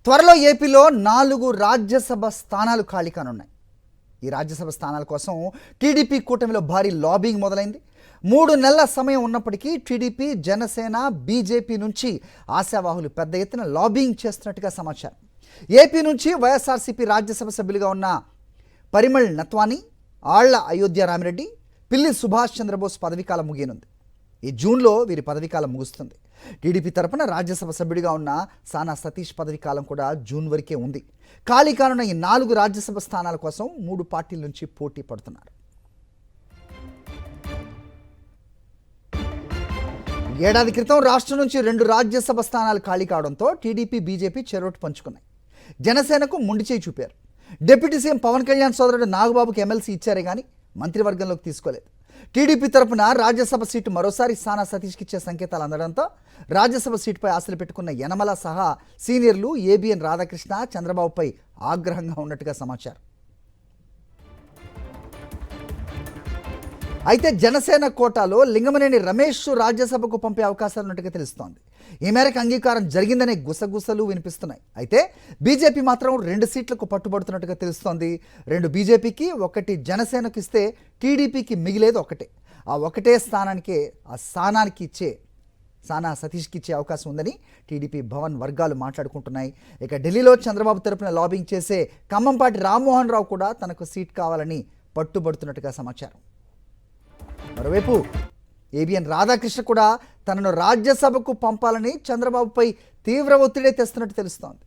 త్వరలో ఏపీలో 4 రాజ్యసభ స్థానాలు ఖాళీ కానున్నాయి. ఈ రాజ్యసభ స్థానాల కోసం టీడీపీ కూటమిలో భారీ లాబింగ్ మొదలైంది. 3 నెలల సమయం ఉన్నప్పటికీ టీడీపీ, జనసేన, బీజేపీ నుంచి ఆశావాహులు పెద్ద ఎత్తున లాబింగ్ చేస్తున్నట్టుగా సమాచారం. ఏపీ నుంచి వైఎస్ఆర్సీపీ రాజ్యసభ సభ్యులుగా ఉన్న పరిమళ్ నత్వానీ, ఆళ్ల అయోధ్య రామిరెడ్డి, పిల్లి సుభాష్ చంద్రబోస్ పదవీకాలం ముగియనుంది. ఈ జూన్లో వీరి పదవీకాలం ముగుస్తుంది. టీడీపీ తరపున రాజ్యసభ సభ్యుడిగా ఉన్న సానా సతీష్ పదవీకాలం కూడా జూన్ వరకే ఉంది. ఖాళీ కానున్న ఈ 4 రాజ్యసభ స్థానాల కోసం 3 పార్టీల నుంచి పోటీ పడుతున్నారు. ఏడాది క్రితం రాష్ట్రం నుంచి 2 రాజ్యసభ స్థానాలు ఖాళీ కావడంతో టీడీపీ, బీజేపీ చెరోటు పంచుకున్నాయి. జనసేనకు మొండి చేయి చూపారు. డిప్యూటీ సీఎం పవన్ కళ్యాణ్ సోదరుడు నాగబాబుకి ఎమ్మెల్సీ ఇచ్చారే కానీ మంత్రివర్గంలోకి తీసుకోలేదు. టీడీపీ తరపున రాజ్యసభ సీటు మరోసారి సానా సతీష్కి ఇచ్చే సంకేతాలు అందడంతో రాజ్యసభ సీటుపై ఆశలు పెట్టుకున్న యనమల సహా సీనియర్లు ఏబిఎన్ రాధాకృష్ణ, చంద్రబాబుపై ఆగ్రహంగా ఉన్నట్టుగా సమాచారం. అయితే జనసేన కోటాలో లింగమనేని రమేష్ రాజ్యసభకు పంపే అవకాశాలు ఉన్నట్టుగా తెలుస్తోంది. ఈ మేరకు అంగీకారం జరిగిందనే గుసగుసలు వినిపిస్తున్నాయి. అయితే బీజేపీ మాత్రం 2 సీట్లకు పట్టుబడుతున్నట్టుగా తెలుస్తోంది. 2 బీజేపీకి, 1 జనసేనకు ఇస్తే టీడీపీకి మిగిలేదు ఒకటే. ఆ ఒకటే స్థానానికి ఇచ్చే సానా సతీష్కి ఇచ్చే అవకాశం ఉందని టీడీపీ భవన్ వర్గాలు మాట్లాడుకుంటున్నాయి. ఇక ఢిల్లీలో చంద్రబాబు తరపున లాబింగ్ చేసే ఖమ్మంపాటి రామ్మోహన్ రావు కూడా తనకు సీట్ కావాలని పట్టుబడుతున్నట్టుగా సమాచారం. మరోవైపు ఏబిఎన్ రాధాకృష్ణ కూడా తనను రాజ్యసభకు పంపాలని చంద్రబాబుపై తీవ్ర ఒత్తిడి తెస్తున్నట్టు తెలుస్తోంది.